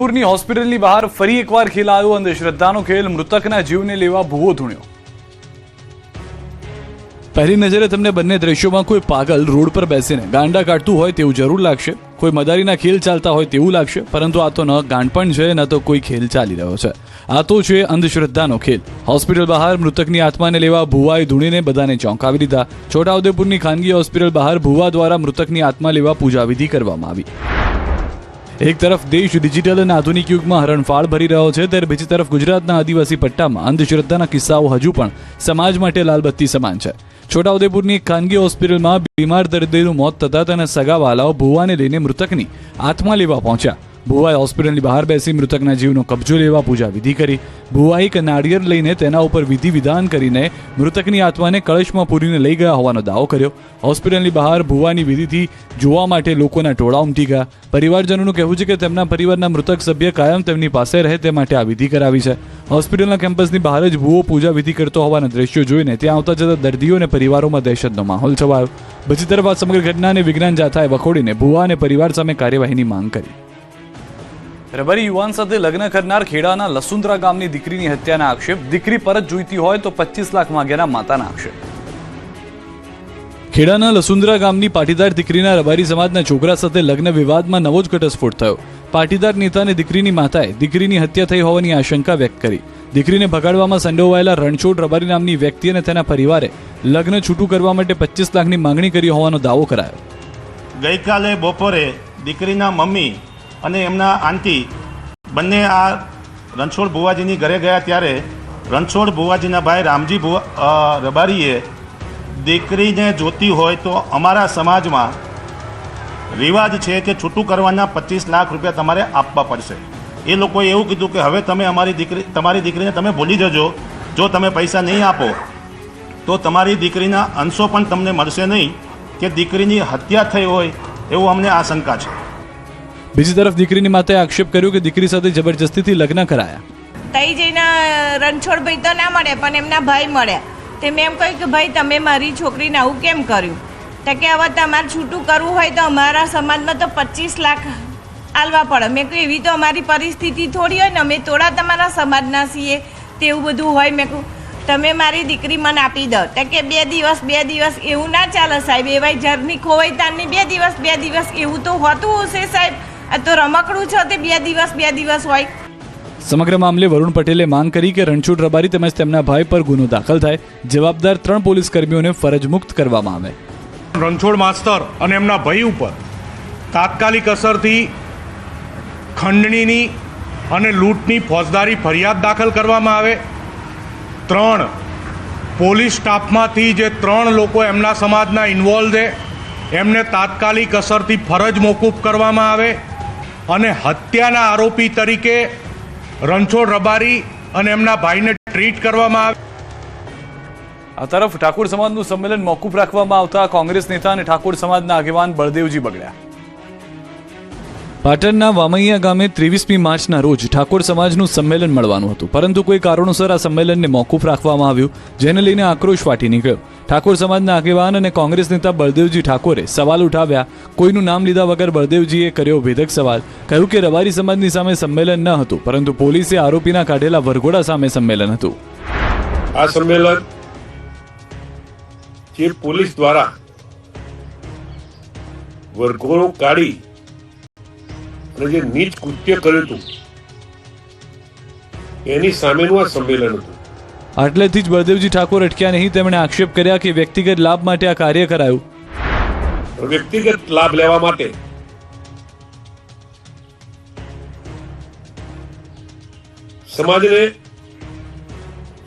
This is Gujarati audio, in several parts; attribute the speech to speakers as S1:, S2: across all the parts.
S1: પૂરની હોસ્પિટલની બહાર ફરી એકવાર ખેલાયો અંધશ્રદ્ધાનો ખેલ. મૃતકના જીવને લેવા ભૂવો ધૂણ્યો. પહેલી નજરે તમને બંને દ્રશ્યોમાં કોઈ પાગલ રોડ પર બેસીને ગાંડા કાઢતું હોય તેવું જરૂર લાગશે, કોઈ મદારીના ખેલ ચાલતા હોય તેવું લાગશે, પરંતુ આ તો ન ગાંડપણ છે ન તો કોઈ ખેલ ચાલી રહ્યો છે. આ તો છે અંધશ્રદ્ધાનો ખેલ. હોસ્પિટલ બહાર મૃતકની આત્માને લેવા ભૂવાએ ધૂણીને બધાને ચોંકાવી દીધા. છોટાઉદેપુરની ખાનગી હોસ્પિટલ બહાર ભૂવા દ્વારા મૃતકની આત્મા લેવા પૂજાવિધિ કરવામાં આવી. એક તરફ દેશ ડિજિટલ અને આધુનિક યુગમાં હરણફાળ ભરી રહ્યો છે, ત્યારે બીજી તરફ ગુજરાતના આદિવાસી પટ્ટામાં અંધશ્રદ્ધાના કિસ્સાઓ હજુ પણ સમાજ માટે લાલબત્તી સમાન છે. છોટાઉદેપુરની એક ખાનગી હોસ્પિટલમાં બીમાર દર્દીનું મોત થતા તેના સગાવાલાઓ ભૂવાને લઈને મૃતકની આત્મા લેવા પહોંચ્યા. ભૂવાએ હોસ્પિટલની બહાર બેસી મૃતકના જીવનો કબજો લેવા પૂજા વિધિ કરી. ભૂવાએ એક નાળિયેર લઈને તેના ઉપર વિધિ વિધાન કરીને મૃતકની આત્માને કળશમાં પૂરીને લઈ ગયા હોવાનો દાવો કર્યો. હોસ્પિટલની બહાર ભૂવાની વિધિથી જોવા માટે લોકોના ટોળા ઉમટી ગયા. પરિવારજનોનું કહેવું છે કે તેમના પરિવારના મૃતક સભ્ય કાયમ તેમની પાસે રહે તે માટે આ વિધિ કરાવી છે. હોસ્પિટલના કેમ્પસની બહાર જ ભૂવો પૂજા વિધિ કરતો હોવાના દ્રશ્યો જોઈને ત્યાં આવતા જતા દર્દીઓ અને પરિવારોમાં દહેશતનો માહોલ છવાયો. બીજી તરફ આ સમગ્ર ઘટનાને વિજ્ઞાન જાથાએ વખોડીને ભૂવા અને પરિવાર સામે કાર્યવાહીની માંગ કરી. રબારી યુવાન સાથે લગ્ન કરનાર ખેડાના લસુંદ્રા ગામની દીકરીની હત્યાના આક્ષેપ. દીકરી પરત જોઈતી હોય તો 25 લાખ માંગ્યાના માતાના આક્ષેપ. ખેડાના લસુંદ્રા ગામની પાટીદાર દીકરીના રબારી સમાજના છોકરા સાથે લગ્ન વિવાદમાં નવો જ ઘટસ્ફોટ થયો. પાટીદાર નેતા અને દીકરીની માતાએ દીકરીની હત્યા થઈ હોવાની આશંકા વ્યક્ત કરી. દીકરીને ભગાડવામાં સંડોવાયેલા રણછોડ રબારી નામની વ્યક્તિ અને તેના પરિવારે લગ્ન છૂટું કરવા માટે 25 લાખની માંગણી કરી હોવાનો દાવો કરાયો.
S2: ગઈકાલે બપોરે દીકરીના મમ્મી અને એમના આંટી બંને આ રણછોડ ભુવાજીની ઘરે ગયા ત્યારે રણછોડ ભુવાજીના ભાઈ રામજી રબારીએ દીકરીને જોતી હોય તો અમારા સમાજમાં રિવાજ છે કે છૂટું કરવાના 25 લાખ રૂપિયા તમારે આપવા પડશે. એ લોકોએ એવું કીધું કે હવે તમે તમારી દીકરીને તમે ભૂલી જજો, જો તમે પૈસા નહીં આપો તો તમારી દીકરીના અંશો પણ તમને મળશે નહીં, કે દીકરીની હત્યા થઈ હોય એવું અમને આશંકા છે.
S1: બીજી તરફ દીકરીની માતાએ આક્ષેપ કર્યો કે દીકરી સાથે જબરજસ્તીથી લગ્ન કરાયા.
S3: તઈ જઈને રણછોડભાઈ તો ના મળે પણ એમના ભાઈ મળ્યા. તે મેં એમ કહ્યું કે ભાઈ તમે મારી છોકરીને આવું કેમ કર્યું? તો કે હવે તમારે છૂટું કરવું હોય તો અમારા સમાજમાં તો 25 લાખ આલવા પડે. મેં કહ્યું એવી તો અમારી પરિસ્થિતિ થોડી હોય ને, અમે થોડા તમારા સમાજના છીએ તેવું બધું હોય. મેં કહ્યું તમે મારી દીકરી મને આપી દો. તો કે 2 દિવસ એવું ના ચાલે સાહેબ, એવાય જરની ખોવાઈ તારની 2 દિવસ એવું તો હોતું હશે સાહેબ. આ તો રમકડું છે તે 2 દિવસ હોય.
S1: સમગ્ર મામલે વરુણ પટેલે માંગ કરી કે રણછોડ રબારી તેમજ તેમના ભાઈ પર ગુનો દાખલ થાય, જવાબદાર 3 પોલીસ કર્મીઓને ફરજ મુક્ત કરવામાં આવે.
S4: રણછોડ માસ્તર અને એમના ભાઈ ઉપર તાત્કાલિક અસરથી ખંડણીની અને લૂંટની ફોજદારી ફરિયાદ દાખલ કરવામાં આવે. 3 પોલીસ સ્ટાફમાંથી જે 3 લોકો એમના સમાજના ઇન્વોલ્વ છે એમને તાત્કાલિક અસરથી ફરજ મોકૂફ કરવામાં આવે અને હત્યાના આરોપી તરીકે રણછોડ રબારી અને એમના ભાઈને ટ્રીટ કરવામાં આવે. આ તરફ ઠાકોર સમાજનું સંમેલન મોકૂફ રાખવામાં આવતા કોંગ્રેસ નેતા અને ઠાકોર સમાજના આગેવાન બળદેવજી બગડ્યા. પાટણના વામૈયા ગામે 23મી માર્ચના રોજ ઠાકોર સમાજનું સંમેલન મળવાનું હતું, પરંતુ કોઈ કારણોસર આ સંમેલનને મોકૂફ રાખવામાં આવ્યું, જેને લઈને આક્રોશ ફાટી નીકળ્યો. ઠાકોર સમાજના આગેવાન અને કોંગ્રેસ નેતા બળદેવજી ઠાકોરે સવાલ ઉઠાવ્યા. કોઈનું નામ લીધા વગર બળદેવજીએ કર્યો ભેદક સવાલ. કહ્યું કે રબારી સમાજની સામે સંમેલન ન હતું, પરંતુ પોલીસે આરોપીના કાઢેલા વરઘોડા સામે સંમેલન હતું.
S5: આ સંમેલન જે પોલીસ દ્વારા વરઘોડો કાઢી અને જે નીચ કૃત્ય કર્યું હતું એની સામેનું આ સંમેલન હતું.
S1: આટલેથી જ બળદેવજી ઠાકોર અટક્યા નહીં. તેમણે આક્ષેપ કર્યા કે વ્યક્તિગત લાભ માટે આ કાર્ય કરાયું.
S5: વ્યક્તિગત લાભ લેવા માટે સમાજને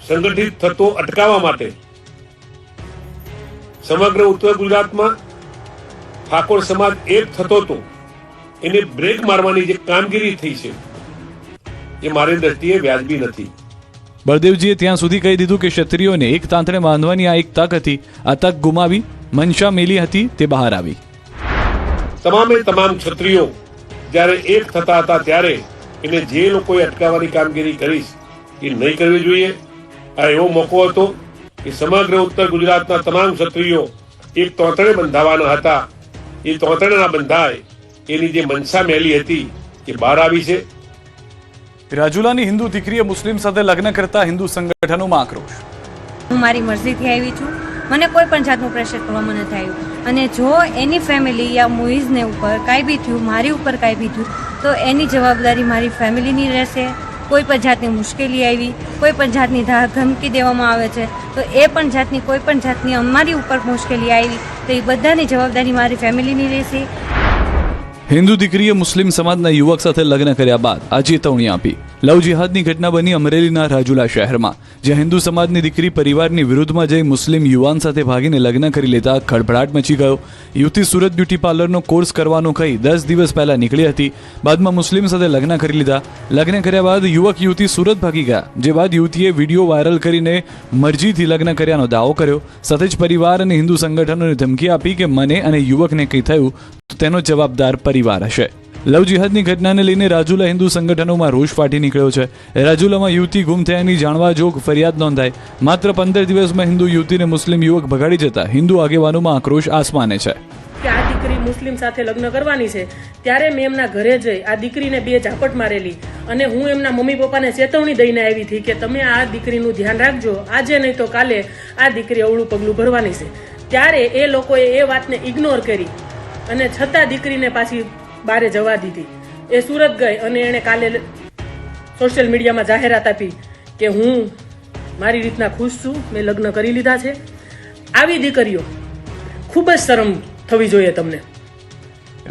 S5: સંગઠિત થતો અટકાવવા માટે સમગ્ર ઉત્તર ગુજરાતમાં ઠાકોર સમાજ એક થતો હતો એને બ્રેક મારવાની જે કામગીરી થઈ છે એ મારી દ્રષ્ટિએ વ્યાજબી નથી.
S1: બળદેવજીએ ત્યાં સુધી કહી દીધું કે ક્ષત્રિયોને એક તાંતણે બાંધવાની આ એક તક હતી. આ તક ગુમાવી મનસા મેલી હતી તે બહાર આવી.
S5: તમામ ક્ષત્રિયો જ્યારે એક થતા હતા ત્યારે એને જે લોકોએ અટકાવવાની કામગીરી કરી એ નહીં કરવી જોઈએ. આ એવો મોકો હતો કે સમગ્ર ઉત્તર ગુજરાતના તમામ ક્ષત્રિયો એક તોતણે બંધાવાના હતા. એ તોતણેના બંધાય એની જે મનસા મેલી હતી એ બહાર આવી છે.
S1: રાજુલાની હિન્દુ દીકરીએ મુસ્લિમ સાથે લગ્ન કરતા હિન્દુ સંગઠનોમાં આક્રોશ.
S6: હું મારી મરજીથી આવી છું, મને કોઈ પણ જાતનું પ્રેશર કરવામાં નથી આવ્યું. અને જો એની ફેમિલી યા મુઈઝને ઉપર કાંઈ બી થયું, મારી ઉપર કાંઈ બી થયું, તો એની જવાબદારી મારી ફેમિલીની રહેશે. કોઈ પણ જાતની મુશ્કેલી આવી, કોઈ પણ જાતની ધમકી દેવામાં આવે છે, તો એ પણ જાતની કોઈ પણ જાતની અમારી ઉપર મુશ્કેલી આવી તો એ બધાની જવાબદારી મારી ફેમિલીની રહેશે.
S1: હિન્દુ દીકરીએ મુસ્લિમ સમાજના યુવક સાથે લગ્ન કર્યા બાદ આ ચેતવણી આપી. લવ જિહાદની ઘટના બની અમરેલીના રાજુલા શહેરમાં, જ્યાં હિન્દુ સમાજની દીકરી પરિવારની વિરુદ્ધમાં જઈ મુસ્લિમ યુવાન સાથે ભાગીને લગ્ન કરી લેતા ખળભળાટ મચી ગયો. યુવતી સુરત બ્યુટી પાર્લરનો કોર્સ કરવાનો કહી 10 દિવસ પહેલા નીકળી હતી. બાદમાં મુસ્લિમ સાથે લગ્ન કરી લીધા. લગ્ન કર્યા બાદ યુવક યુવતી સુરત ભાગી ગયા, જે બાદ યુવતીએ વિડીયો વાયરલ કરીને મરજીથી લગ્ન કર્યાનો દાવો કર્યો. સાથે જ પરિવાર અને હિન્દુ સંગઠનોને ધમકી આપી કે મને અને યુવકને કંઈ થયું તો તેનો જવાબદાર પરિવાર હશે. લવ જિહાદની ઘટનાને લઈને રાજુલા હિન્દુ સંગઠનોમાં રોષ ફાટી નીકળ્યો છે. રાજુલામાં યુવતી ગુમ થયાની જાણવા જોગ ફરિયાદ નોંધાઈ. માત્ર 15 દિવસમાં હિન્દુ યુવતીને મુસ્લિમ યુવક ભગાડી જતા હિન્દુ આગેવાનોમાં આક્રોશ આસમાને છે.
S7: કે આ દીકરી મુસ્લિમ સાથે લગ્ન કરવાની છે ત્યારે મેં એમના ઘરે જઈ આ દીકરીને 2 ઝાપટ મારેલી અને હું એમના મમ્મી પપ્પાને ચેતવણી દઈને આવી હતી કે તમે આ દીકરીનું ધ્યાન રાખજો, આજે નહીં તો કાલે આ દીકરી અવળું પગલું ભરવાની છે. ત્યારે એ લોકોએ એ વાતને ઇગ્નોર કરી અને છતાં દીકરીને પાછી બહાર જવા દીધી. એ સુરત ગઈ અને એણે કાલે સોશિયલ મીડિયામાં જાહેરાત આપી કે હું મારી રીતના ખુશ છું, મેં લગ્ન કરી લીધા છે. આવી દીકરીઓ ખૂબ જ શરમ થવી જોઈએ તમને.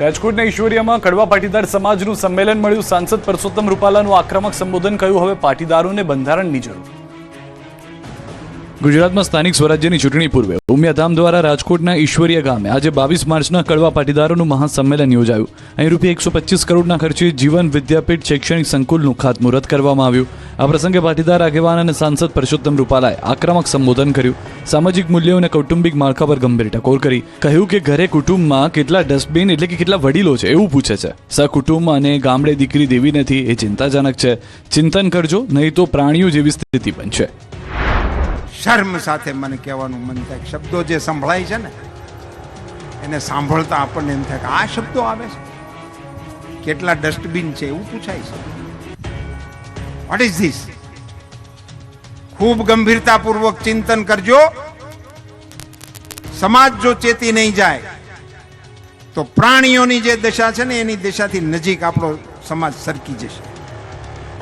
S1: રાજકોટના ઈશ્વરિયામાં કડવા પાટીદાર સમાજનું સંમેલન મળ્યું. સાંસદ પરસોત્તમ રૂપાલાનું આક્રમક સંબોધન, કહ્યું હવે પાટીદારોને બંધારણની જરૂર. ગુજરાતમાં સ્થાનિક સ્વરાજ્યની ચૂંટણી પૂર્વે ઉમિયાધામ દ્વારા રાજકોટના ઈશ્વરીય ગામે આજે 22 માર્ચના કડવા પાટીદારોનું મહાસંમેલન યોજાયું. અહીં ₹125 કરોડના ખર્ચે જીવન વિદ્યાપીઠ શૈક્ષણિક સંકુલનું ખાતમુહૂર્ત કરવામાં આવ્યું. આ પ્રસંગે પાટીદાર આગેવાન અને સાંસદ પરસોત્તમ રૂપાલાએ આક્રમક સંબોધન કર્યું. સામાજિક મૂલ્યો અને કૌટુંબિક માળખા પર ગંભીર ટકોર કરી. કહ્યું કે ઘરે કુટુંબમાં કેટલા ડસ્ટબિન એટલે કે કેટલા વડીલો છે એવું પૂછે છે. સહકુટુંબ અને ગામડે દીકરી દેવી નથી, એ ચિંતાજનક છે. ચિંતન કરજો, નહીં તો પ્રાણીઓ જેવી સ્થિતિ બનશે.
S8: શર્મ સાથે મને કહેવાનું મન થાય, શબ્દો જે સંભળાય છે ને એને સાંભળતા આપણને એમ થાય કે આ શબ્દો આવે છે, કેટલા ડસ્ટબિન છે એવું પૂછાય છે. What is this? ખૂબ ગંભીરતાપૂર્વક ચિંતન કરજો. સમાજ જો ચેતી નહીં જાય તો પ્રાણીઓની જે દશા છે ને એની દશાથી નજીક આપણો સમાજ સરકી જશે.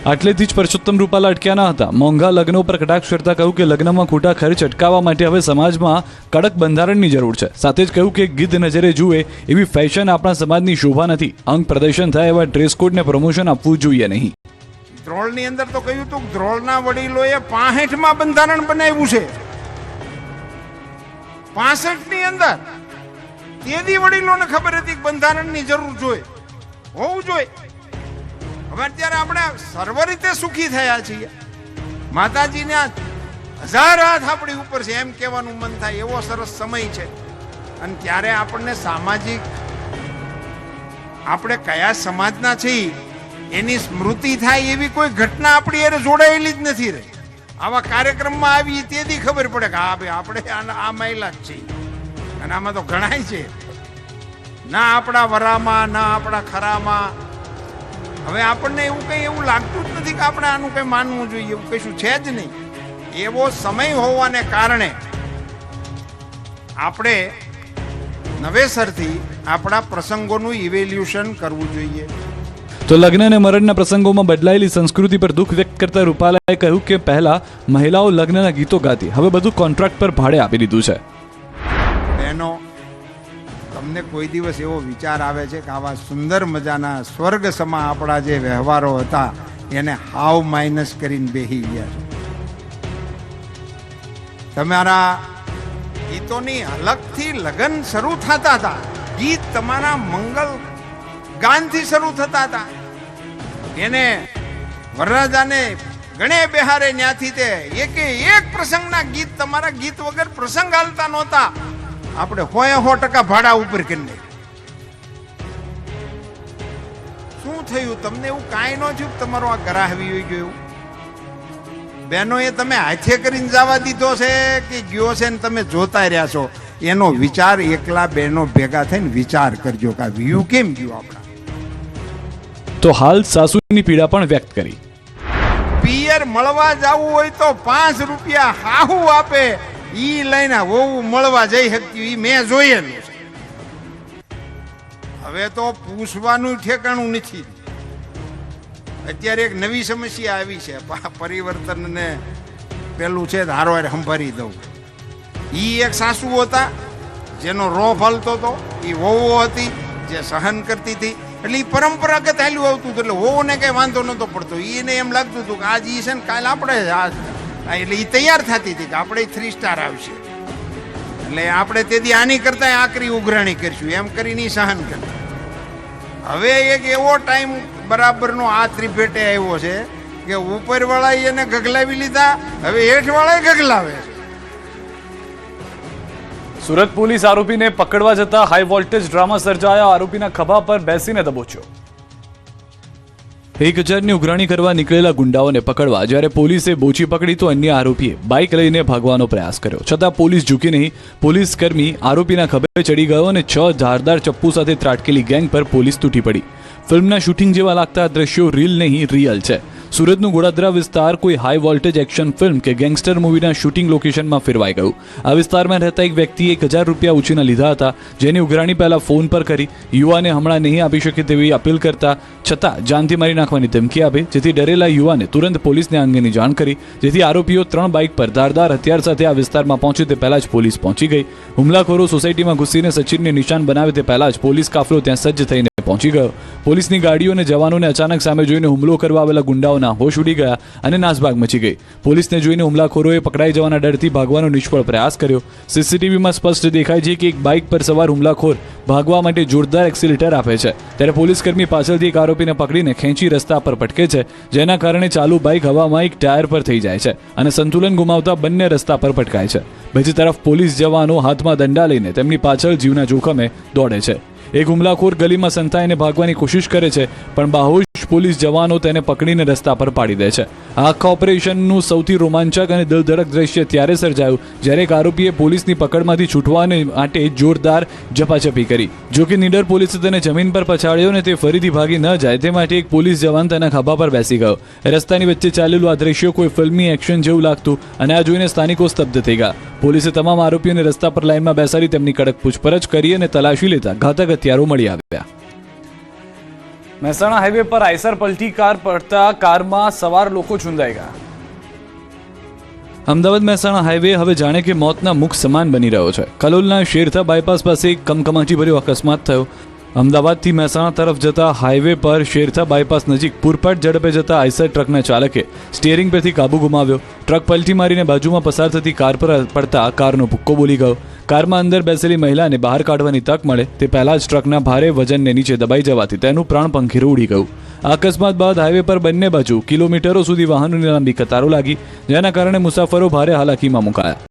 S1: આટલેથી જ પરસોત્તમ રૂપાલા અટક્યા ન હતા. મોંઘા લગ્નો પર કટાક્ષ કરતા કહ્યું કે લગ્નમાં ખોટા ખર્ચ અટકાવવા માટે હવે સમાજમાં કડક બંધારણની જરૂર છે. સાથે જ કહ્યું કે ગીધ નજરે જુએ એવી ફેશન આપણા સમાજની શોભા નથી. અંગ પ્રદર્શન થાય એવા ડ્રેસ કોડને પ્રમોશન આપવું જોઈએ નહીં.
S8: ધ્રોળની અંદર તો કહ્યું હતું કે ધ્રોળના વડીલોએ 65માં બંધારણ બનાવ્યું છે. 65 ની અંદર તેથી વડીલોને ખબર હતી કે બંધારણની જરૂર જોઈએ, હોવું જોઈએ. હવે અત્યારે આપણે સર્વ રીતે સુખી થયા છીએ. માતાજીના 1000 હાથ આપણી ઉપર છે એમ કહેવાનું મન થાય એવો સરસ સમય છે. અને ત્યારે આપણને સામાજિક આપણે કયા સમાજના છીએ એની સ્મૃતિ થાય એવી કોઈ ઘટના આપણી હારે જોડાયેલી જ નથી રહી. આવા કાર્યક્રમમાં આવી તેથી ખબર પડે કે હા ભાઈ આપણે આ મહિલા જ છીએ. અને આમાં તો ઘણાય છે, ના આપણા વરામાં ના આપણા ખરામાં. હવે આપણને એવું લાગતું જ નથી કે આપણે આનું કંઈ માનવું જોઈએ, એવું કશું છે જ નહીં. એવો સમય હોવાને કારણે આપણે નવેસરથી આપણા પ્રસંગોનું ઇવેલ્યુશન કરવું જોઈએ.
S1: તો લગ્ન અને મરણના પ્રસંગોમાં બદલાયેલી સંસ્કૃતિ પર દુઃખ વ્યક્ત કરતા રૂપાલાએ કહ્યું કે પહેલા મહિલાઓ લગ્નના ગીતો ગાતી, હવે બધું કોન્ટ્રાક્ટ પર ભાડે આપી દીધું છે.
S8: બહેનો, તમને કોઈ દિવસ એવો વિચાર આવે છે કે આવા સુંદર મજાના સ્વર્ગ સમા આપણા જે વ્યવહારો હતા એને હાવ માઇનસ કરીને બેહી ગયા છે? તમારા ગીતોની અલગથી લગ્ન શરૂ થતા હતા, ગીત તમારા મંગલ ગાનથી શરૂ થતા હતા. એને વરરાજાને ગણે બેહારે ન્યાથી તે એક પ્રસંગના ગીત તમારા ગીત વગર પ્રસંગ હાલતા નહોતા. આપણે 100% ભાડા ઉપર કરી. શું થયું તમને? એવું કાંઈ ન થયું? તમારો આ ગરાહવી હોઈ ગયો? બહેનો, એ તમે હાથે કરીને જવા દીધો છે કે ગયો છે ને તમે જોતા રહ્યા છો? એનો વિચાર એકલા બહેનો ભેગા થઈને વિચાર કરજો કે આ વ્યૂ કેમ ગયું આપણા.
S1: તો હાલ સાસુની પીડા પણ વ્યક્ત કરી.
S8: પિયર મળવા જવું હોય તો 5 રૂપિયા હાહુ આપે ઈ લઈને વહુ મળવા જઈ શકતી ઈ મેં જોયેલું છે. હવે તો પૂછવાનું ઠેકાણું નથી. અત્યારે એક નવી સમસ્યા આવી છે, પરિવર્તનને પેલું છે ધારો સંભાળી દઉં. ઈ એક સાસુ હતા જેનો રોફ હલતો હતો, એ વહુઓ હતી જે સહન કરતી હતી, એટલે એ પરંપરાગત હાલ્યું આવતું હતું. એટલે વહુને કઈ વાંધો નહોતો પડતો. એને એમ લાગતું હતું કે આજ ઈ છે ને કાલે આપણે એટલે એ તૈયાર થતી હતી કે આપણે 3 સ્ટાર આવશે, એટલે આપણે તેથી આની કરતા આકરી ઉઘરાણી કરશું એમ કરીને ઈ સહન કરતા. હવે એક એવો ટાઈમ બરાબરનો આ ત્રિભેટે આવ્યો છે કે ઉપરવાળાએ એને ગગલાવી લીધા, હવે હેઠવાળાએ ગગલાવે છે.
S1: સુરત પોલીસ આરોપીને પકડવા જતા હાઈ વોલ્ટેજ ડ્રામા સર્જાયા. આરોપીના ખભા પર બેસીને દબોચ્યો. 1000ની ઉઘરાણી કરવા નીકળેલા ગુંડાઓને પકડવા જ્યારે પોલીસે બોચી પકડી તો અન્ય આરોપીએ બાઇક લઈને ભાગવાનો પ્રયાસ કર્યો, છતાં પોલીસ ઝૂકી નહીં. પોલીસ કર્મી આરોપીના ખભે ચડી ગયો અને 6 ધારદાર ચપ્પુ સાથે ત્રાટકેલી ગેંગ પર પોલીસ તૂટી પડી. ફિલ્મના શૂટિંગ જેવા લાગતા આ દ્રશ્યો રીલ નહીં રિયલ છે. સુરતનું ગોડાદરા વિસ્તાર કોઈ હાઈ વોલ્ટેજ એક્શન ફિલ્મ કે ગેંગસ્ટર મૂવીના શૂટિંગ લોકેશનમાં ફેરવાઈ ગયું. આ વિસ્તારમાં રહેતા એક વ્યક્તિએ 1000 રૂપિયા ઉછીના લીધા હતા, જેની ઉઘરાણી પહેલા ફોન પર કરી યુવાને હમણાં નહીં આપી શકે તેવી અપીલ કરતા છતાં જાનથી મારી નાખવાની ધમકી આપી, જેથી ડરેલા યુવાને તુરંત પોલીસને આ અંગેની જાણ કરી, જેથી આરોપીઓ 3 બાઇક પર ધારદાર હથિયાર સાથે આ વિસ્તારમાં પહોંચે તે પહેલા જ પોલીસ પહોંચી ગઈ. હુમલાખોરો સોસાયટીમાં ઘૂસીને સચિનને નિશાન બનાવે તે પહેલા જ પોલીસ કાફલો ત્યાં સજ્જ થઈને પહોંચી ગયો. પોલીસની ગાડીઓ અને જવાનોને અચાનક સામે જોઈને હુમલો કરવા આવેલા ગુંડાઓના હોશ ઉડી ગયા અને નાસભાગ મચી ગઈ. પોલીસને જોઈને હુમલાખોરોએ પકડાઈ જવાના ડરથી ભાગવાનો નિષ્ફળ પ્રયાસ કર્યો. સીસીટીવીમાં સ્પષ્ટ દેખાય છે કે એક બાઇક પર સવાર હુમલાખોર ભાગવા માટે જોરદાર એક્સિલેટર આપે છે, ત્યારે પોલીસકર્મી પાછળથી એક આરોપીને પકડીને ખેંચી રસ્તા પર પટકે છે, જેના કારણે ચાલુ બાઇક હવામાં એક ટાયર પર થઈ જાય છે અને સંતુલન ગુમાવતા બંને રસ્તા પર પટકાય છે. બીજી તરફ પોલીસ જવાનો હાથમાં દંડા લઈને તેમની પાછળ જીવના જોખમે દોડે છે. એક હુમલાખોર ગલીમાં સંતાઈને ભાગવાની કોશિશ કરે છે, પણ બાહોશ પોલીસ જવાનો તેને પકડીને રસ્તા પર પાડી દે છે. આ આખા ઓપરેશનનું સૌથી રોમાંચક અને દિલધડક દ્રશ્ય ત્યારે સર્જાયું જ્યારે એક આરોપીએ પોલીસની પકડમાંથી છૂટવાને માટે જોરદાર ઝપાઝપી કરી. જો કે નીડર પોલીસે તેને જમીન પર પછાડ્યો અને તે ફરીથી ભાગી ન જાય તે માટે એક પોલીસ જવાન તેના ખભા પર બેસી ગયો. રસ્તાની વચ્ચે ચાલેલું આ દ્રશ્ય કોઈ ફિલ્મી એક્શન જેવું લાગતું અને આ જોઈને સ્થાનિકો સ્તબ્ધ થઈ ગયા. પોલીસે તમામ આરોપીઓને રસ્તા પર લાઇનમાં બેસાડી તેમની કડક પૂછપરછ કરી અને તલાશી લેતા ઘાતક હથિયારો મળી આવ્યા. મહેસાણા હાઈવે પર આઈસર પલટી કાર પડતા કારમાં સવાર લોકો ઝૂંધાઈ ગયા. અમદાવાદ મહેસાણા હાઈવે હવે જાણે કે મોતના મુખ સમાન બની રહ્યો છે. કલોલના શેરથા બાયપાસ પાસે એક કમકમાટીભર્યો અકસ્માત થયો. અમદાવાદથી મહેસાણા તરફ જતા હાઈવે પર શેરથા બાયપાસ નજીક પૂરપાટ ઝડપે જતા આઈસર ટ્રકના ચાલકે સ્ટીયરિંગ પરથી કાબુ ગુમાવ્યો. ટ્રક પલટી મારીને બાજુમાં પસાર થતી કાર પર પડતા કારનો ભુક્કો બોલી ગયો. કારમાં અંદર બેસેલી મહિલાને બહાર કાઢવાની તક મળે તે પહેલા જ ટ્રકના ભારે વજનને નીચે દબાઈ જવાથી તેનું પ્રાણ પંખીરું ઉડી ગયું. આ અકસ્માત બાદ હાઈવે પર બંને બાજુ કિલોમીટરો સુધી વાહનોની લાંબી કતારો લાગી, જેના કારણે મુસાફરો ભારે હાલાકીમાં મુકાયા.